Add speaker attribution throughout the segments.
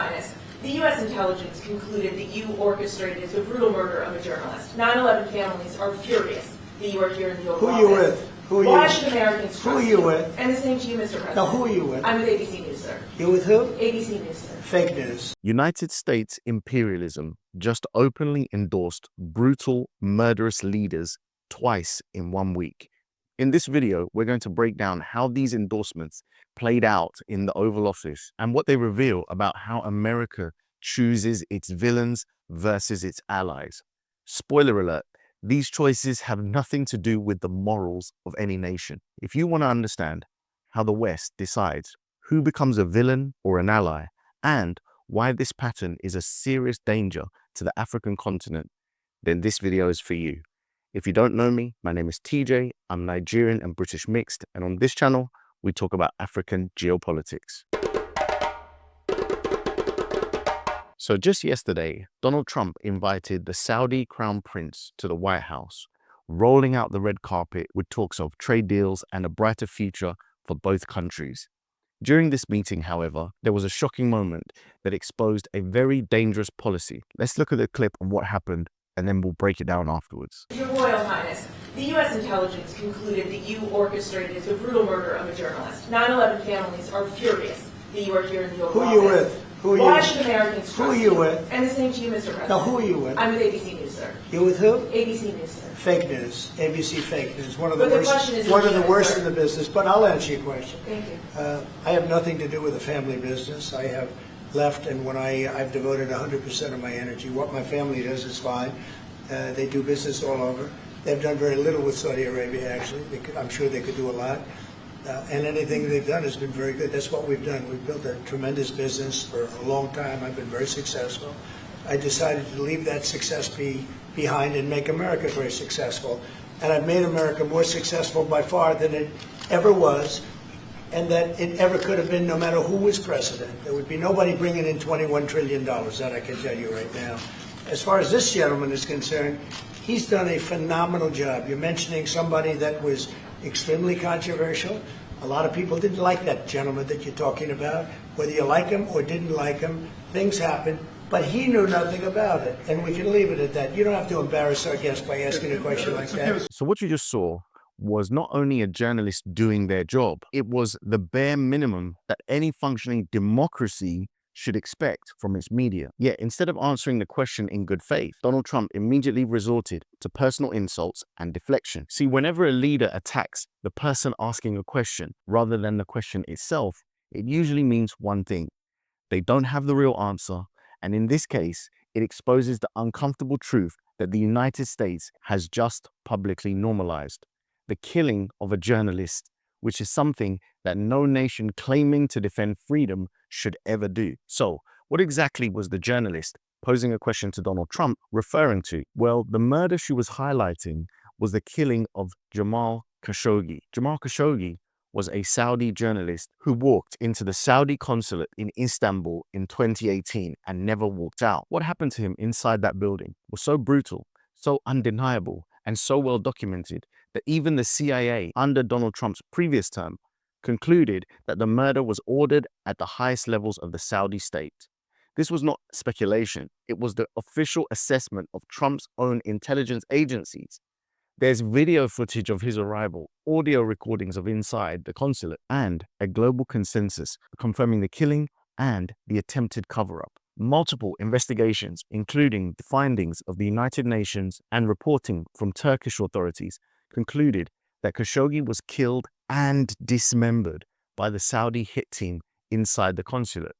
Speaker 1: Highness, the U.S. intelligence concluded that you orchestrated the brutal murder of a journalist. 9/11 families are furious that you are here in the Oval Office.
Speaker 2: Who are you with?
Speaker 1: Why should Americans trust you?
Speaker 2: Who are you with?
Speaker 1: And the same to you, Mr. President.
Speaker 2: Now, who are you with?
Speaker 1: I'm with ABC News, sir.
Speaker 2: You with who?
Speaker 1: ABC News, sir.
Speaker 2: Fake news.
Speaker 3: United States imperialism just openly endorsed brutal, murderous leaders twice in 1 week. In this video, we're going to break down how these endorsements played out in the Oval Office and what they reveal about how America chooses its villains versus its allies. Spoiler alert, these choices have nothing to do with the morals of any nation. If you want to understand how the West decides who becomes a villain or an ally, and why this pattern is a serious danger to the African continent, then this video is for you. If you don't know me, my name is TJ, I'm Nigerian and British mixed, and on this channel, we talk about African geopolitics. So just yesterday, Donald Trump invited the Saudi Crown Prince to the White House, rolling out the red carpet with talks of trade deals and a brighter future for both countries. During this meeting, however, there was a shocking moment that exposed a very dangerous policy. Let's look at the clip on what happened, and then we'll break it down afterwards.
Speaker 1: Your Royal Highness, the U.S. intelligence concluded that you orchestrated the brutal murder of a journalist. 9/11 families are furious that you are here in the Oval Office.
Speaker 2: Who are you with? Who are you?
Speaker 1: Why should Americans trust
Speaker 2: Who are you with?
Speaker 1: And the same to you, Mr. President.
Speaker 2: Now, who are you with?
Speaker 1: I'm with ABC News, sir.
Speaker 2: You with who?
Speaker 1: ABC News, sir.
Speaker 2: Fake news. ABC fake news. One of the
Speaker 1: But the
Speaker 2: worst.
Speaker 1: question is
Speaker 2: One of the
Speaker 1: legitimate,
Speaker 2: worst
Speaker 1: sir.
Speaker 2: in the business. But I'll answer your question.
Speaker 1: Thank you.
Speaker 2: I have nothing to do with the family business. I have left, and when I've devoted 100% of my energy. What my family does is fine. They do business all over. They've done very little with Saudi Arabia, actually. I'm sure they could do a lot. And anything they've done has been very good. That's what we've done. We've built a tremendous business for a long time. I've been very successful. I decided to leave that success behind and make America very successful. And I've made America more successful by far than it ever was, and that it ever could have been, no matter who was president. There would be nobody bringing in $21 trillion, that I can tell you right now. As far as this gentleman is concerned, he's done a phenomenal job. You're mentioning somebody that was extremely controversial. A lot of people didn't like that gentleman that you're talking about. Whether you like him or didn't like him, things happen. But he knew nothing about it, and we can leave it at that. You don't have to embarrass our guest by asking a question like that.
Speaker 3: So what you just saw was not only a journalist doing their job, it was the bare minimum that any functioning democracy should expect from its media. Yet, instead of answering the question in good faith, Donald Trump immediately resorted to personal insults and deflection. See, whenever a leader attacks the person asking a question rather than the question itself, it usually means one thing: they don't have the real answer. And in this case, it exposes the uncomfortable truth that the United States has just publicly normalized: the killing of a journalist, which is something that no nation claiming to defend freedom should ever do. So, what exactly was the journalist posing a question to Donald Trump referring to? Well, the murder she was highlighting was the killing of Jamal Khashoggi. Jamal Khashoggi was a Saudi journalist who walked into the Saudi consulate in Istanbul in 2018 and never walked out. What happened to him inside that building was so brutal, so undeniable, and so well documented that even the CIA, under Donald Trump's previous term, concluded that the murder was ordered at the highest levels of the Saudi state. This was not speculation. It was the official assessment of Trump's own intelligence agencies. There's video footage of his arrival, audio recordings of inside the consulate, and a global consensus confirming the killing and the attempted cover-up. Multiple investigations, including the findings of the United Nations and reporting from Turkish authorities, concluded that Khashoggi was killed and dismembered by the Saudi hit team inside the consulate.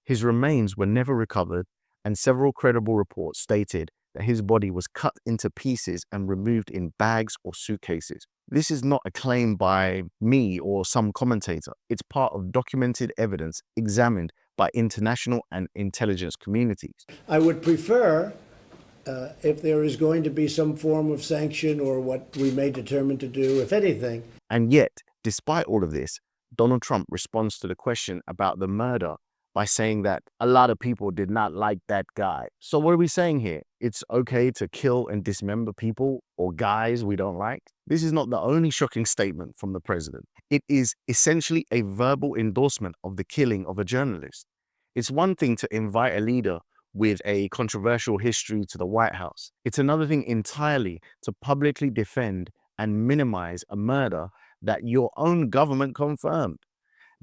Speaker 3: His remains were never recovered, and several credible reports stated that his body was cut into pieces and removed in bags or suitcases. This is not a claim by me or some commentator. It's part of documented evidence examined by international and intelligence communities.
Speaker 2: I would prefer, if there is going to be some form of sanction or what we may determine to do, if anything.
Speaker 3: And yet, despite all of this, Donald Trump responds to the question about the murder by saying that a lot of people did not like that guy. So what are we saying here? It's okay to kill and dismember people or guys we don't like? This is not the only shocking statement from the president. It is essentially a verbal endorsement of the killing of a journalist. It's one thing to invite a leader with a controversial history to the White House. It's another thing entirely to publicly defend and minimize a murder that your own government confirmed.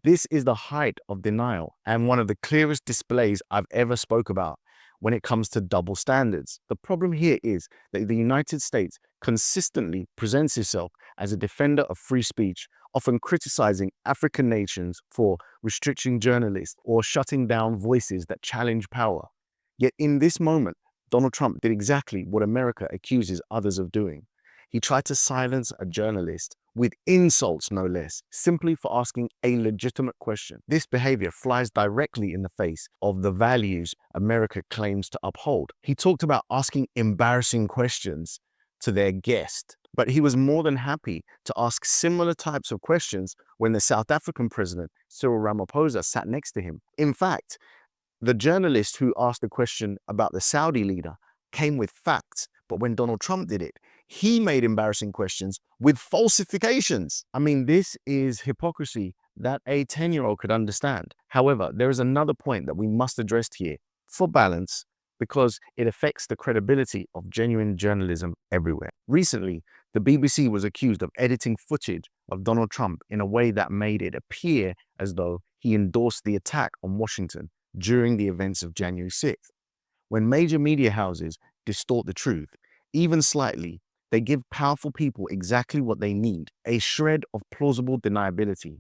Speaker 3: This is the height of denial and one of the clearest displays I've ever spoke about when it comes to double standards. The problem here is that the United States consistently presents itself as a defender of free speech, often criticizing African nations for restricting journalists or shutting down voices that challenge power. Yet in this moment, Donald Trump did exactly what America accuses others of doing. He tried to silence a journalist with insults, no less, simply for asking a legitimate question. This behavior flies directly in the face of the values America claims to uphold. He talked about asking embarrassing questions to their guest, but he was more than happy to ask similar types of questions when the South African president, Cyril Ramaphosa, sat next to him. In fact, the journalist who asked the question about the Saudi leader came with facts, but when Donald Trump did it, he made embarrassing questions with falsifications. I mean, this is hypocrisy that a 10-year-old could understand. However, there is another point that we must address here for balance, because it affects the credibility of genuine journalism everywhere. Recently, the BBC was accused of editing footage of Donald Trump in a way that made it appear as though he endorsed the attack on Washington during the events of January 6th. When major media houses distort the truth, even slightly, they give powerful people exactly what they need, a shred of plausible deniability.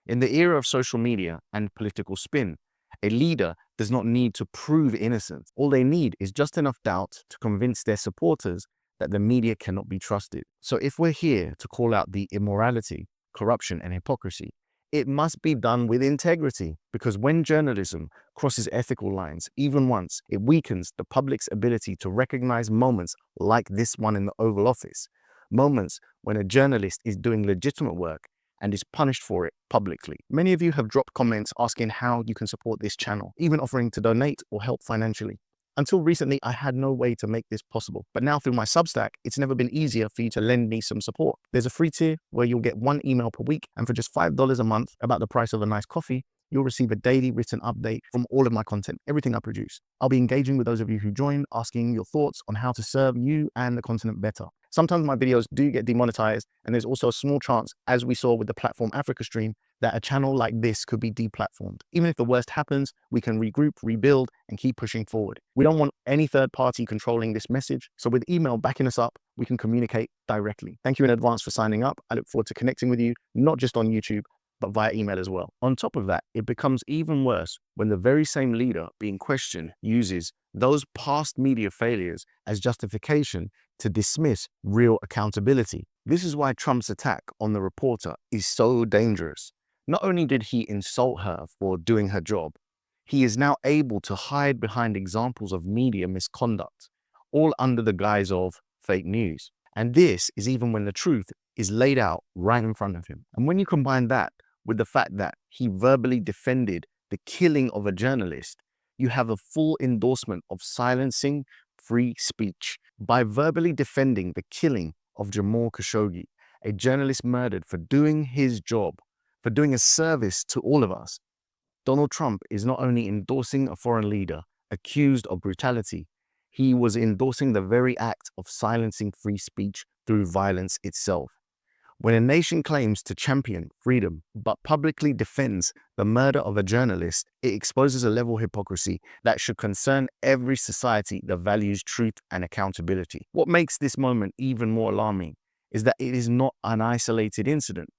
Speaker 3: In the era of social media and political spin, a leader does not need to prove innocence. All they need is just enough doubt to convince their supporters that the media cannot be trusted. So if we're here to call out the immorality, corruption, and hypocrisy, it must be done with integrity, because when journalism crosses ethical lines, even once, it weakens the public's ability to recognize moments like this one in the Oval Office, moments when a journalist is doing legitimate work and is punished for it publicly. Many of you have dropped comments asking how you can support this channel, even offering to donate or help financially. Until recently, I had no way to make this possible. But now through my Substack, it's never been easier for you to lend me some support. There's a free tier where you'll get 1 email per week, and for just $5 a month, about the price of a nice coffee, you'll receive a daily written update from all of my content, everything I produce. I'll be engaging with those of you who join, asking your thoughts on how to serve you and the continent better. Sometimes my videos do get demonetized, and there's also a small chance, as we saw with the Platform Africa stream, that a channel like this could be deplatformed. Even if the worst happens, we can regroup, rebuild, and keep pushing forward. We don't want any third party controlling this message, so with email backing us up, we can communicate directly. Thank you in advance for signing up. I look forward to connecting with you, not just on YouTube, but via email as well. On top of that, it becomes even worse when the very same leader being questioned uses those past media failures as justification to dismiss real accountability. This is why Trump's attack on the reporter is so dangerous. Not only did he insult her for doing her job, he is now able to hide behind examples of media misconduct, all under the guise of fake news. And this is even when the truth is laid out right in front of him. And when you combine that with the fact that he verbally defended the killing of a journalist, you have a full endorsement of silencing free speech by verbally defending the killing of Jamal Khashoggi, a journalist murdered for doing his job, for doing a service to all of us. Donald Trump is not only endorsing a foreign leader accused of brutality, he was endorsing the very act of silencing free speech through violence itself. When a nation claims to champion freedom, but publicly defends the murder of a journalist, it exposes a level of hypocrisy that should concern every society that values truth and accountability. What makes this moment even more alarming is that it is not an isolated incident.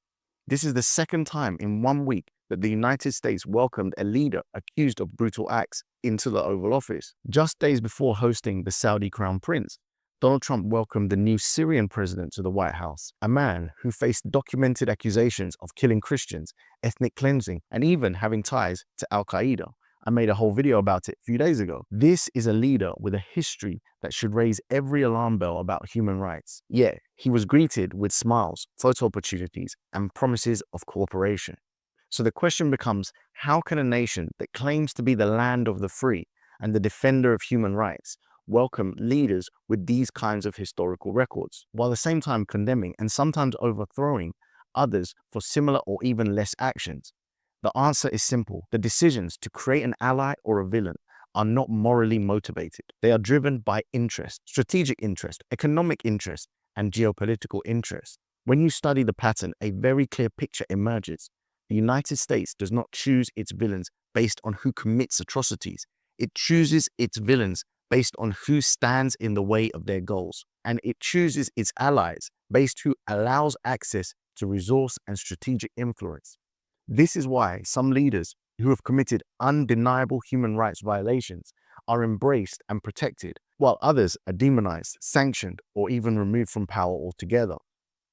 Speaker 3: This is the second time in 1 week that the United States welcomed a leader accused of brutal acts into the Oval Office. Just days before hosting the Saudi Crown Prince, Donald Trump welcomed the new Syrian president to the White House, a man who faced documented accusations of killing Christians, ethnic cleansing, and even having ties to Al-Qaeda. I made a whole video about it a few days ago. This is a leader with a history that should raise every alarm bell about human rights. Yet, he was greeted with smiles, photo opportunities, and promises of cooperation. So the question becomes, how can a nation that claims to be the land of the free and the defender of human rights welcome leaders with these kinds of historical records, while at the same time condemning and sometimes overthrowing others for similar or even less actions? The answer is simple. The decisions to create an ally or a villain are not morally motivated. They are driven by interest, strategic interest, economic interest, and geopolitical interest. When you study the pattern, a very clear picture emerges. The United States does not choose its villains based on who commits atrocities. It chooses its villains based on who stands in the way of their goals. And it chooses its allies based who allows access to resource and strategic influence. This is why some leaders who have committed undeniable human rights violations are embraced and protected, while others are demonized, sanctioned, or even removed from power altogether.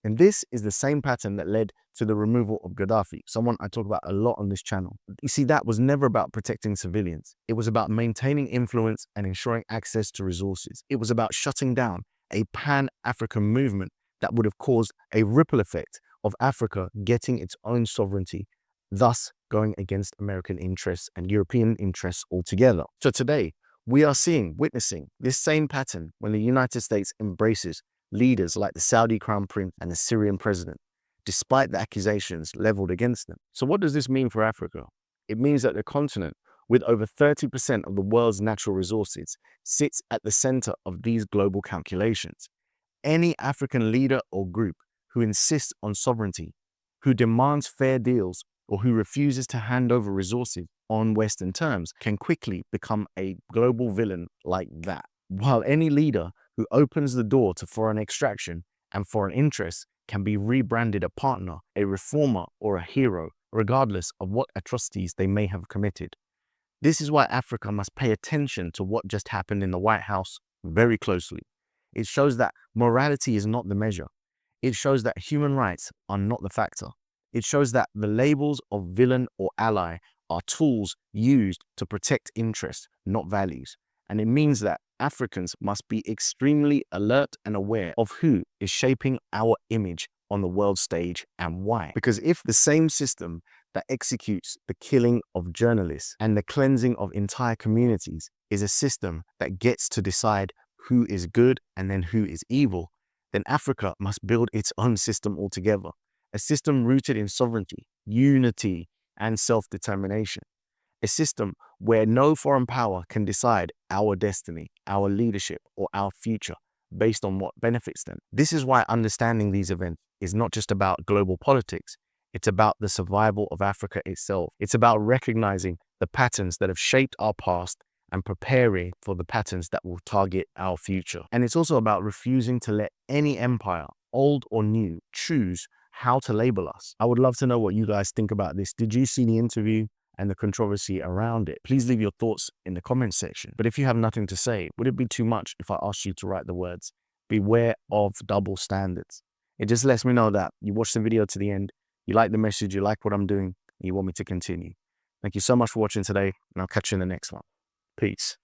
Speaker 3: And this is the same pattern that led to the removal of Gaddafi, someone I talk about a lot on this channel. You see, that was never about protecting civilians. It was about maintaining influence and ensuring access to resources. It was about shutting down a pan-African movement that would have caused a ripple effect of Africa getting its own sovereignty, thus going against American interests and European interests altogether. So today, we are witnessing this same pattern when the United States embraces leaders like the Saudi Crown Prince and the Syrian President, despite the accusations leveled against them. So what does this mean for Africa? It means that the continent, with over 30% of the world's natural resources, sits at the center of these global calculations. Any African leader or group who insists on sovereignty, who demands fair deals, or who refuses to hand over resources on Western terms can quickly become a global villain like that. While any leader who opens the door to foreign extraction and foreign interests can be rebranded a partner, a reformer, or a hero, regardless of what atrocities they may have committed. This is why Africa must pay attention to what just happened in the White House very closely. It shows that morality is not the measure. It shows that human rights are not the factor. It shows that the labels of villain or ally are tools used to protect interests, not values. And it means that Africans must be extremely alert and aware of who is shaping our image on the world stage and why. Because if the same system that executes the killing of journalists and the cleansing of entire communities is a system that gets to decide who is good and then who is evil, then Africa must build its own system altogether. A system rooted in sovereignty, unity, and self-determination. A system where no foreign power can decide our destiny, our leadership, or our future based on what benefits them. This is why understanding these events is not just about global politics. It's about the survival of Africa itself. It's about recognizing the patterns that have shaped our past and preparing for the patterns that will target our future. And it's also about refusing to let any empire, old or new, choose how to label us. I would love to know what you guys think about this. Did you see the interview and the controversy around it? Please leave your thoughts in the comments section. But if you have nothing to say, would it be too much if I asked you to write the words, "Beware of double standards"? It just lets me know that you watched the video to the end, you like the message, you like what I'm doing, and you want me to continue. Thank you so much for watching today, and I'll catch you in the next one. Peace.